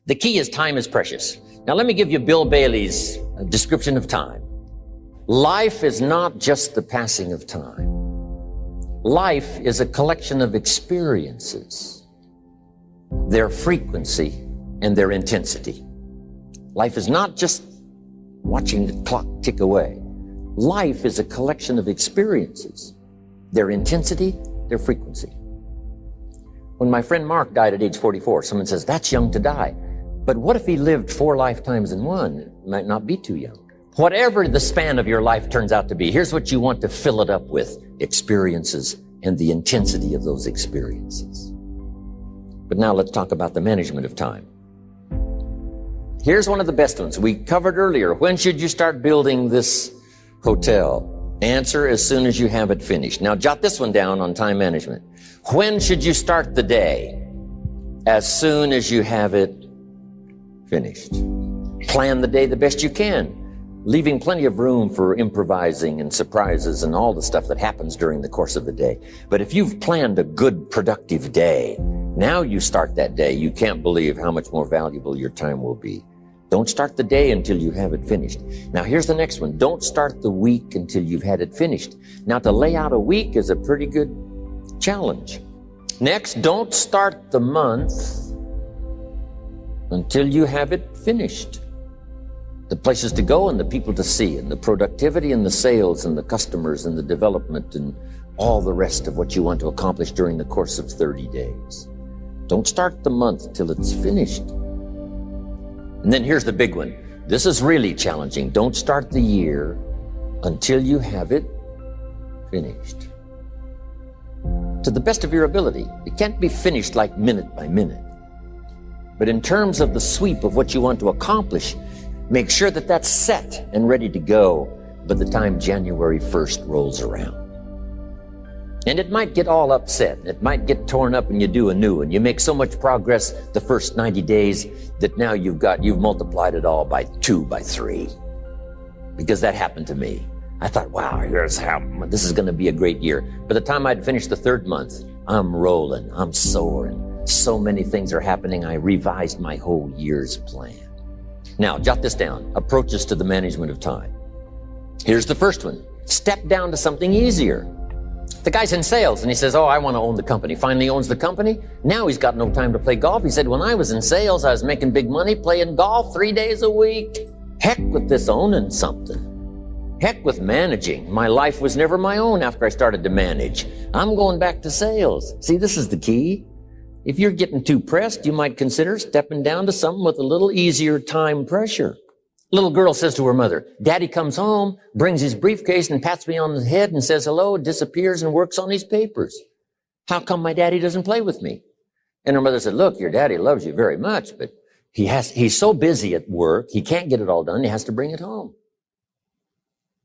The key is time is precious. Now let me give you Bill Bailey's description of time. Life is not just the passing of time. Life is a collection of experiences, their frequency and their intensity. Life is not just watching the clock tick away. Life is a collection of experiences, their intensity, their frequency. When my friend Mark died at age 44, someone says, that's young to die. But what if he lived 4 lifetimes in one? It might not be too young. Whatever the span of your life turns out to be, here's what you want to fill it up with: experiences and the intensity of those experiences. But now let's talk about the management of time. Here's one of the best ones. We covered earlier. When should you start building this hotel? Answer: as soon as you have it finished. Now jot this one down on time management. When should you start the day? As soon as you have it finished. Plan the day the best you can, leaving plenty of room for improvising and surprises and all the stuff that happens during the course of the day. But if you've planned a good, productive day, now you start that day, you can't believe how much more valuable your time will be. Don't start the day until you have it finished. Now here's the next one. Don't start the week until you've had it finished. Now to lay out a week is a pretty good challenge. Next, don't start the month until you have it finished. The places to go and the people to see and the productivity and the sales and the customers and the development and all the rest of what you want to accomplish during the course of 30 days. Don't start the month till it's finished. And then here's the big one. This is really challenging. Don't start the year until you have it finished. To the best of your ability. It can't be finished like minute by minute. But in terms of the sweep of what you want to accomplish, make sure that that's set and ready to go by the time January 1st rolls around. And it might get all upset. It might get torn up and you do a new one. You make so much progress the first 90 days that now you've multiplied it all by 2, by 3. Because that happened to me. I thought, wow, this is going to be a great year. By the time I'd finished the 3rd month, I'm rolling, I'm soaring. So many things are happening. I revised my whole year's plan. Now, jot this down. Approaches to the management of time. Here's the first one. Step down to something easier. The guy's in sales and he says, oh, I want to own the company. Finally owns the company. Now he's got no time to play golf. He said, when I was in sales, I was making big money playing golf 3 days a week. Heck with this owning something. Heck with managing. My life was never my own after I started to manage. I'm going back to sales. See, this is the key. If you're getting too pressed, you might consider stepping down to something with a little easier time pressure. Little girl says to her mother, Daddy comes home, brings his briefcase and pats me on the head and says hello, disappears and works on his papers. How come my daddy doesn't play with me? And her mother said, look, your daddy loves you very much, but he's so busy at work, he can't get it all done, he has to bring it home.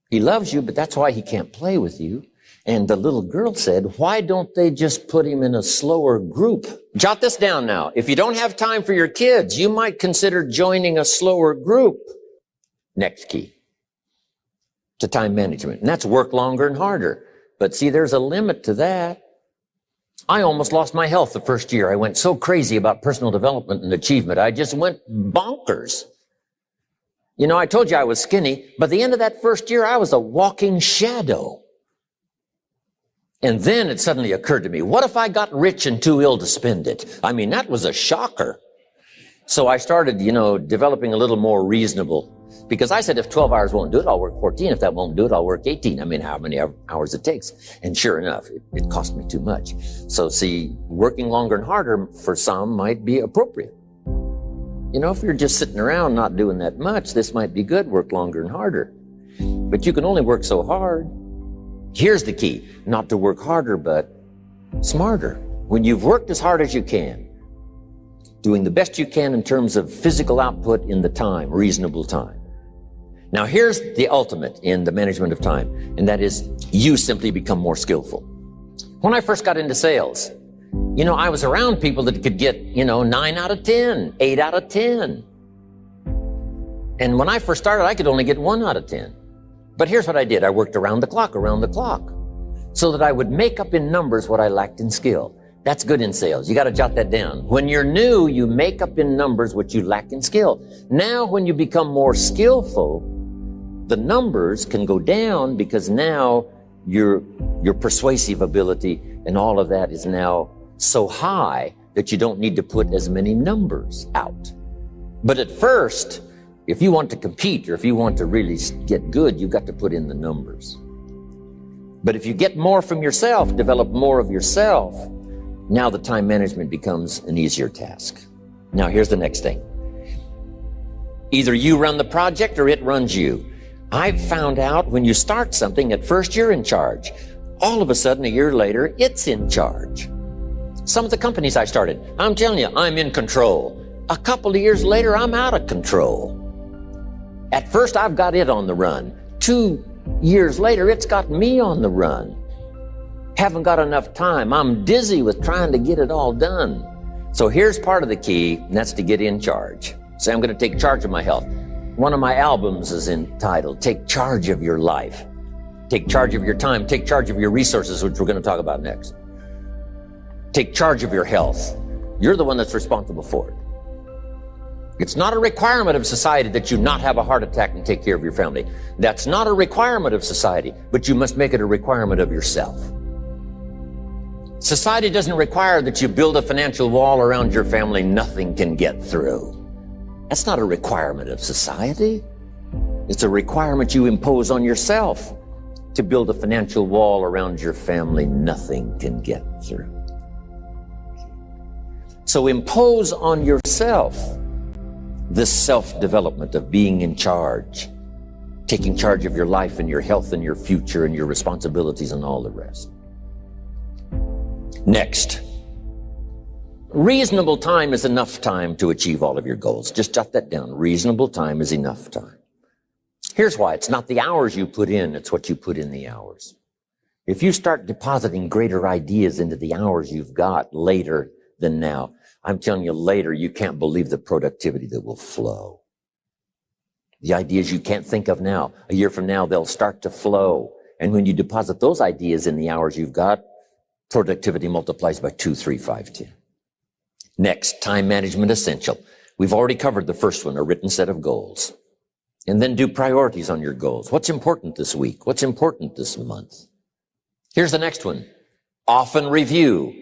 He loves you, but that's why he can't play with you. And the little girl said, why don't they just put him in a slower group? Jot this down now. If you don't have time for your kids, you might consider joining a slower group. Next key to time management. And that's work longer and harder. But see, there's a limit to that. I almost lost my health the first year. I went so crazy about personal development and achievement. I just went bonkers. You know, I told you I was skinny. By the end of that first year, I was a walking shadow. And then it suddenly occurred to me, what if I got rich and too ill to spend it? I mean, that was a shocker. So I started, developing a little more reasonable. Because I said, if 12 hours won't do it, I'll work 14. If that won't do it, I'll work 18. I mean, how many hours it takes. And sure enough, it cost me too much. So see, working longer and harder for some might be appropriate. If you're just sitting around not doing that much, this might be good, work longer and harder. But you can only work so hard. Here's the key, not to work harder, but smarter. When you've worked as hard as you can, doing the best you can in terms of physical output in the time, reasonable time. Now here's the ultimate in the management of time, and that is you simply become more skillful. When I first got into sales, I was around people that could get, 9 out of 10, 8 out of 10. And when I first started, I could only get 1 out of 10. But here's what I did. I worked around the clock, so that I would make up in numbers what I lacked in skill. That's good in sales. You got to jot that down. When you're new, you make up in numbers what you lack in skill. Now, when you become more skillful, the numbers can go down because now your persuasive ability and all of that is now so high that you don't need to put as many numbers out. But at first, if you want to compete or if you want to really get good, you've got to put in the numbers. But if you get more from yourself, develop more of yourself, now the time management becomes an easier task. Now here's the next thing. Either you run the project or it runs you. I've found out when you start something, at first you're in charge. All of a sudden, a year later, it's in charge. Some of the companies I started, I'm telling you, I'm in control. A couple of years later, I'm out of control. At first, I've got it on the run. 2 years later, it's got me on the run. Haven't got enough time. I'm dizzy with trying to get it all done. So here's part of the key, and that's to get in charge. Say, I'm going to take charge of my health. One of my albums is entitled, Take Charge of Your Life. Take charge of your time. Take charge of your resources, which we're going to talk about next. Take charge of your health. You're the one that's responsible for it. It's not a requirement of society that you not have a heart attack and take care of your family. That's not a requirement of society, but you must make it a requirement of yourself. Society doesn't require that you build a financial wall around your family nothing can get through. That's not a requirement of society. It's a requirement you impose on yourself to build a financial wall around your family nothing can get through. So impose on yourself this self-development of being in charge, taking charge of your life and your health and your future and your responsibilities and all the rest. Next, reasonable time is enough time to achieve all of your goals. Just jot that down. Reasonable time is enough time. Here's why. It's not the hours you put in, it's what you put in the hours. If you start depositing greater ideas into the hours you've got later than now, I'm telling you later, you can't believe the productivity that will flow. The ideas you can't think of now, a year from now, they'll start to flow. And when you deposit those ideas in the hours you've got, productivity multiplies by 2, 3, 5, 10. Next, time management essential. We've already covered the first one, a written set of goals. And then do priorities on your goals. What's important this week? What's important this month? Here's the next one. Often review.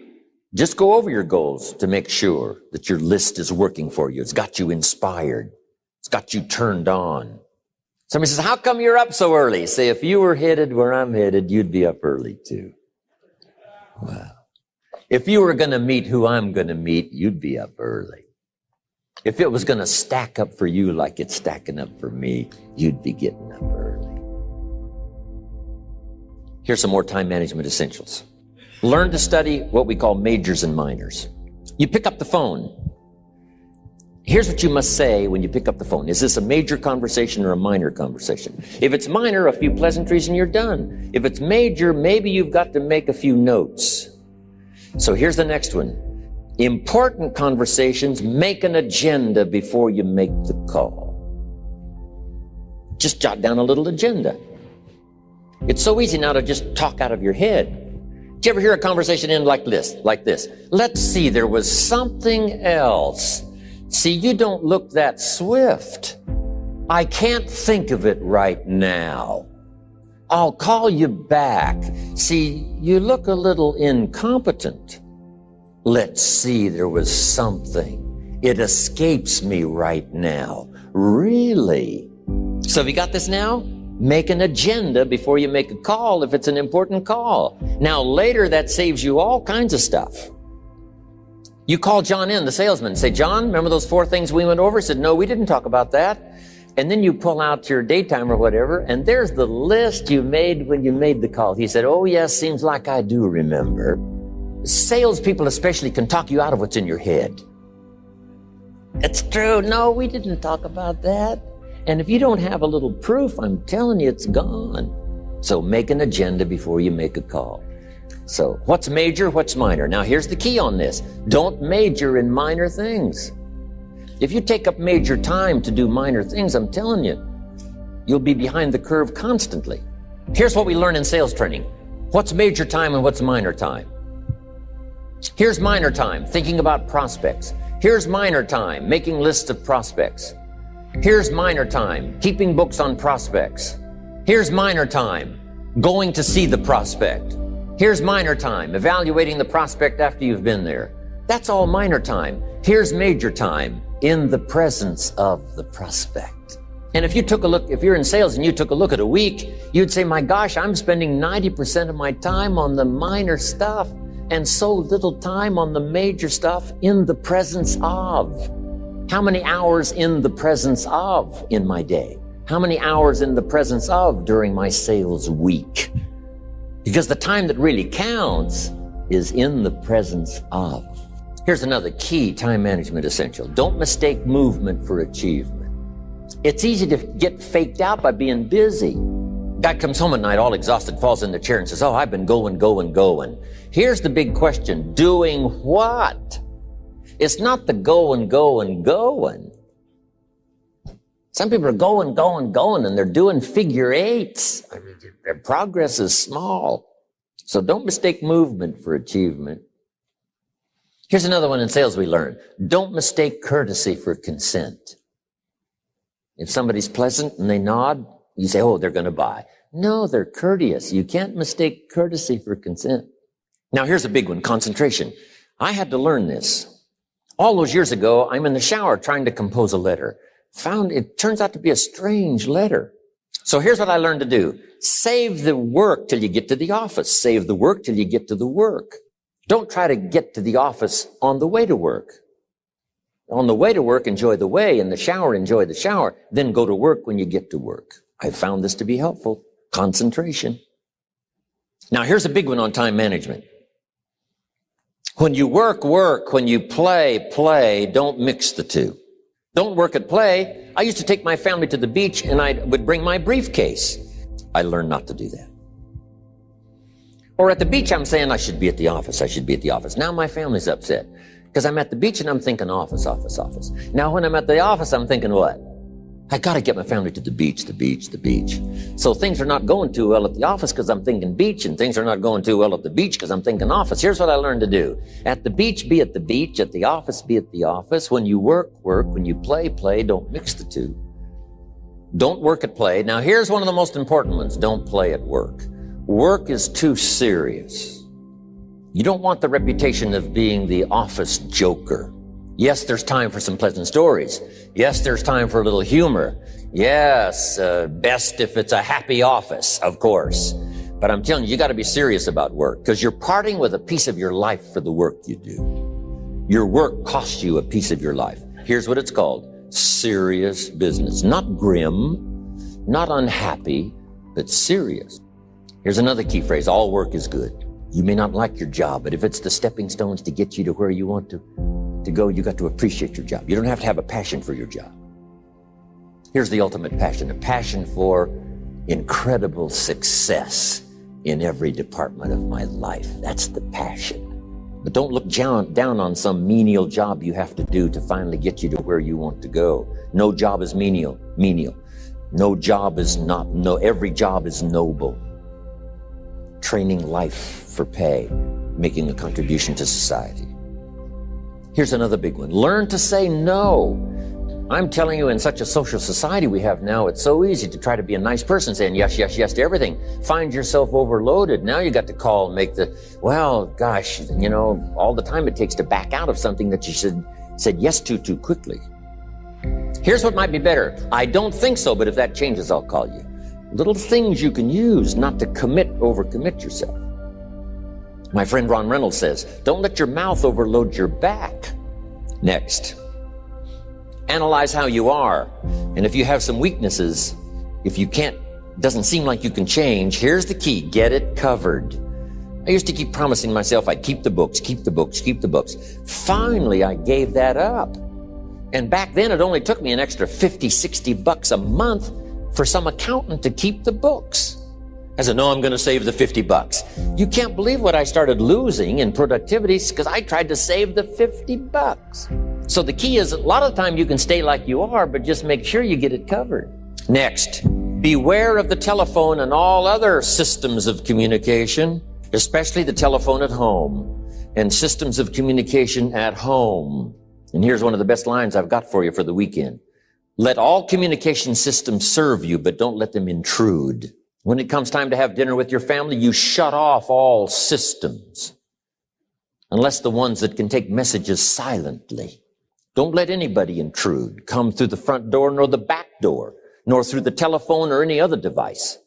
Just go over your goals to make sure that your list is working for you. It's got you inspired. It's got you turned on. Somebody says, how come you're up so early? Say, if you were headed where I'm headed, you'd be up early too. Wow. If you were going to meet who I'm going to meet, you'd be up early. If it was going to stack up for you like it's stacking up for me, you'd be getting up early. Here's some more time management essentials. Learn to study what we call majors and minors. You pick up the phone. Here's what you must say when you pick up the phone. Is this a major conversation or a minor conversation? If it's minor, a few pleasantries and you're done. If it's major, maybe you've got to make a few notes. So here's the next one. Important conversations, make an agenda before you make the call. Just jot down a little agenda. It's so easy now to just talk out of your head. Did you ever hear a conversation end like this? Let's see, there was something else. See, you don't look that swift. I can't think of it right now. I'll call you back. See, you look a little incompetent. Let's see, there was something. It escapes me right now. Really? So have you got this now? Make an agenda before you make a call if it's an important call. Now later that saves you all kinds of stuff. You call John in, the salesman, say, John, remember those 4 things we went over? He said, no, we didn't talk about that. And then you pull out your daytime or whatever, and there's the list you made when you made the call. He said, oh yes, seems like I do remember. Salespeople especially can talk you out of what's in your head. It's true. No, we didn't talk about that. And if you don't have a little proof, I'm telling you, it's gone. So make an agenda before you make a call. So what's major, what's minor? Now here's the key on this. Don't major in minor things. If you take up major time to do minor things, I'm telling you, you'll be behind the curve constantly. Here's what we learn in sales training. What's major time and what's minor time? Here's minor time, thinking about prospects. Here's minor time, making lists of prospects. Here's minor time, keeping books on prospects. Here's minor time, going to see the prospect. Here's minor time, evaluating the prospect after you've been there. That's all minor time. Here's major time, in the presence of the prospect. And if you're in sales and you took a look at a week, you'd say, my gosh, I'm spending 90% of my time on the minor stuff and so little time on the major stuff in the presence of. How many hours in the presence of in my day? How many hours in the presence of during my sales week? Because the time that really counts is in the presence of. Here's another key time management essential. Don't mistake movement for achievement. It's easy to get faked out by being busy. Guy comes home at night all exhausted, falls in the chair and says, oh, I've been going. Here's the big question. Doing what? It's not the going. Some people are going, and they're doing figure eights. I mean, their progress is small. So don't mistake movement for achievement. Here's another one in sales we learned. Don't mistake courtesy for consent. If somebody's pleasant and they nod, you say, oh, they're going to buy. No, they're courteous. You can't mistake courtesy for consent. Now, here's a big one, concentration. I had to learn this. All those years ago, I'm in the shower trying to compose a letter. Found it turns out to be a strange letter. So here's what I learned to do. Save the work till you get to the office. Save the work till you get to the work. Don't try to get to the office on the way to work. On the way to work, enjoy the way. In the shower, enjoy the shower. Then go to work when you get to work. I found this to be helpful. Concentration. Now, here's a big one on time management. When you work. When you play. Don't mix the two. Don't work at play. I used to take my family to the beach and I would bring my briefcase. I learned not to do that. Or at the beach, I'm saying I should be at the office. Now my family's upset because I'm at the beach and I'm thinking office. Now when I'm at the office, I'm thinking what? I got to get my family to the beach. So things are not going too well at the office because I'm thinking beach, and things are not going too well at the beach because I'm thinking office. Here's what I learned to do. At the beach, be at the beach. At the office, be at the office. When you work. When you play. Don't mix the two. Don't work at play. Now, here's one of the most important ones. Don't play at work. Work is too serious. You don't want the reputation of being the office joker. Yes, there's time for some pleasant stories. Yes, there's time for a little humor. Yes, best if it's a happy office, of course. But I'm telling you, you got to be serious about work because you're parting with a piece of your life for the work you do. Your work costs you a piece of your life. Here's what it's called. Serious business. Not grim, not unhappy, but serious. Here's another key phrase. All work is good. You may not like your job, but if it's the stepping stones to get you to where you want to go, you got to appreciate your job. You don't have to have a passion for your job. Here's the ultimate passion, a passion for incredible success in every department of my life. That's the passion. But don't look down on some menial job you have to do to finally get you to where you want to go. No job is menial. No job is every job is noble. Training life for pay, making a contribution to society. Here's another big one. Learn to say no. I'm telling you, in such a social society we have now, it's so easy to try to be a nice person saying yes to everything. Find yourself overloaded. Now you got to call and make gosh, all the time it takes to back out of something that you said yes to too quickly. Here's what might be better. I don't think so, but if that changes, I'll call you. Little things you can use not to overcommit yourself. My friend Ron Reynolds says, don't let your mouth overload your back. Next, analyze how you are. And if you have some weaknesses, doesn't seem like you can change, here's the key, get it covered. I used to keep promising myself I'd keep the books. Finally, I gave that up. And back then, it only took me an extra $50-60 a month for some accountant to keep the books. I said, no, I'm going to save the $50. You can't believe what I started losing in productivity because I tried to save the $50. So the key is a lot of the time you can stay like you are, but just make sure you get it covered. Next, beware of the telephone and all other systems of communication, especially the telephone at home. and systems of communication at home. And here's one of the best lines I've got for you for the weekend. Let all communication systems serve you, but don't let them intrude. When it comes time to have dinner with your family, you shut off all systems, unless the ones that can take messages silently. Don't let anybody intrude, come through the front door nor the back door, nor through the telephone or any other device.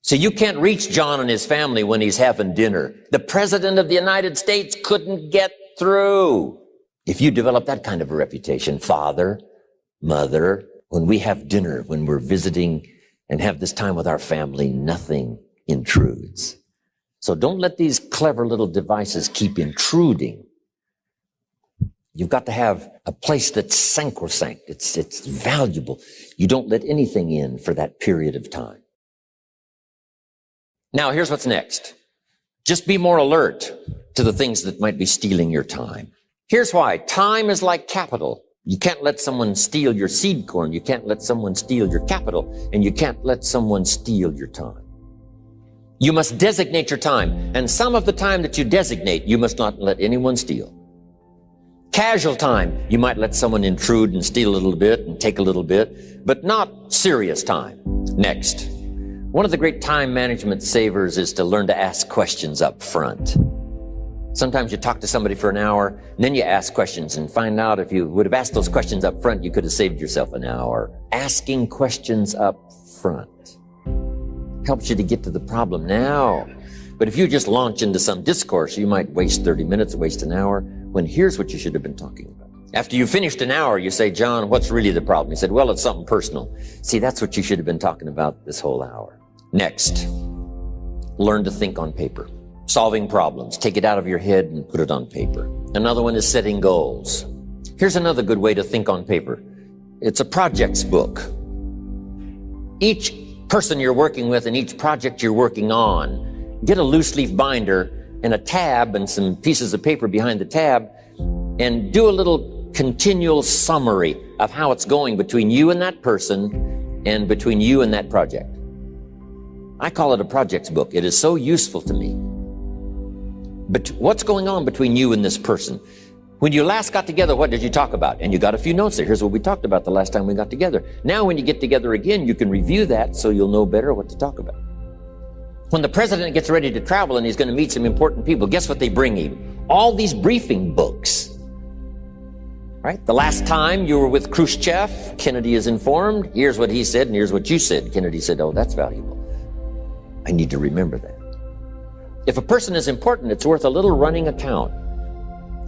So you can't reach John and his family when he's having dinner. The President of the United States couldn't get through. If you develop that kind of a reputation, father, mother, when we have dinner, when we're visiting and have this time with our family, nothing intrudes. So don't let these clever little devices keep intruding. You've got to have a place that's sacrosanct. It's valuable. You don't let anything in for that period of time. Now, here's what's next. Just be more alert to the things that might be stealing your time. Here's why. Time is like capital. You can't let someone steal your seed corn. You can't let someone steal your capital. And you can't let someone steal your time. You must designate your time. And some of the time that you designate, you must not let anyone steal. Casual time, you might let someone intrude and steal a little bit and take a little bit, but not serious time. Next. One of the great time management savers is to learn to ask questions up front. Sometimes you talk to somebody for an hour, and then you ask questions and find out if you would have asked those questions up front, you could have saved yourself an hour. Asking questions up front helps you to get to the problem now. But if you just launch into some discourse, you might waste 30 minutes, waste an hour, when here's what you should have been talking about. After you finished an hour, you say, John, what's really the problem? He said, well, it's something personal. See, that's what you should have been talking about this whole hour. Next, learn to think on paper. Solving problems. Take it out of your head and put it on paper. Another one is setting goals. Here's another good way to think on paper. It's a projects book. Each person you're working with and each project you're working on, get a loose leaf binder and a tab and some pieces of paper behind the tab and do a little continual summary of how it's going between you and that person and between you and that project. I call it a projects book. It is so useful to me. But what's going on between you and this person? When you last got together, what did you talk about? And you got a few notes there. Here's what we talked about the last time we got together. Now when you get together again, you can review that so you'll know better what to talk about. When the president gets ready to travel and he's going to meet some important people, guess what they bring him? All these briefing books. Right? The last time you were with Khrushchev, Kennedy is informed. Here's what he said and here's what you said. Kennedy said, oh, that's valuable. I need to remember that. If a person is important, it's worth a little running account.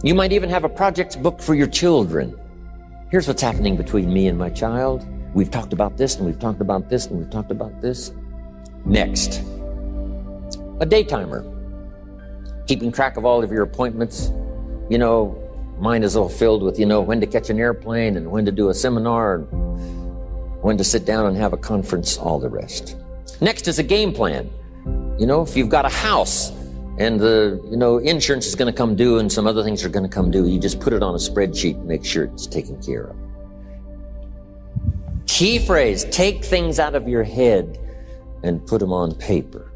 You might even have a projects book for your children. Here's what's happening between me and my child. We've talked about this and we've talked about this and we've talked about this. Next, a day timer. Keeping track of all of your appointments. You know, mine is all filled with, when to catch an airplane and when to do a seminar, and when to sit down and have a conference, all the rest. Next is a game plan. If you've got a house and the, insurance is going to come due and some other things are going to come due, you just put it on a spreadsheet and make sure it's taken care of. Key phrase, take things out of your head and put them on paper.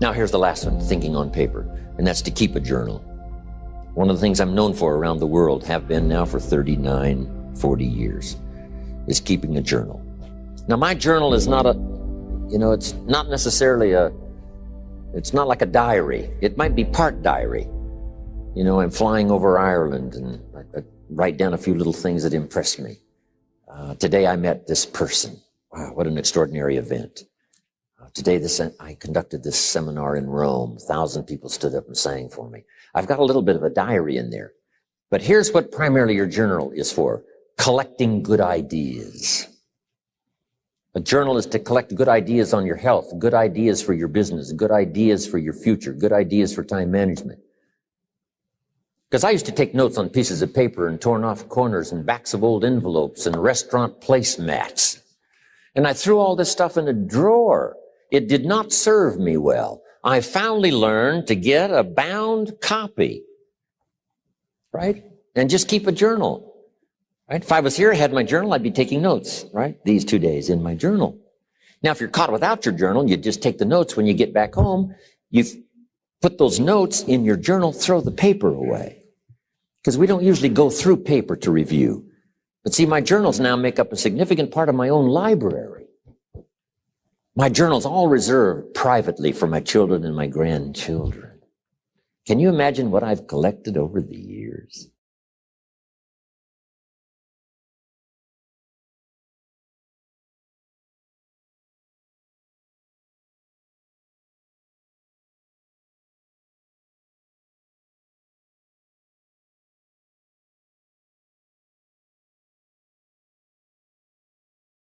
Now here's the last one, thinking on paper, and that's to keep a journal. One of the things I'm known for around the world, have been now for 39, 40 years, is keeping a journal. Now my journal is not it's not necessarily it's not like a diary. It might be part diary. I'm flying over Ireland and I write down a few little things that impress me. Today I met this person. Wow, what an extraordinary event. Today I conducted this seminar in Rome. 1,000 people stood up and sang for me. I've got a little bit of a diary in there. But here's what primarily your journal is for. Collecting good ideas. A journal is to collect good ideas on your health, good ideas for your business, good ideas for your future, good ideas for time management. Because I used to take notes on pieces of paper and torn off corners and backs of old envelopes and restaurant placemats. And I threw all this stuff in a drawer. It did not serve me well. I finally learned to get a bound copy, right? And just keep a journal. Right? If I was here, I had my journal, I'd be taking notes, right? These 2 days in my journal. Now, if you're caught without your journal, you just take the notes when you get back home. You Put those notes in your journal, throw the paper away. Because we don't usually go through paper to review. But see, my journals now make up a significant part of my own library. My journal's all reserved privately for my children and my grandchildren. Can you imagine what I've collected over the years?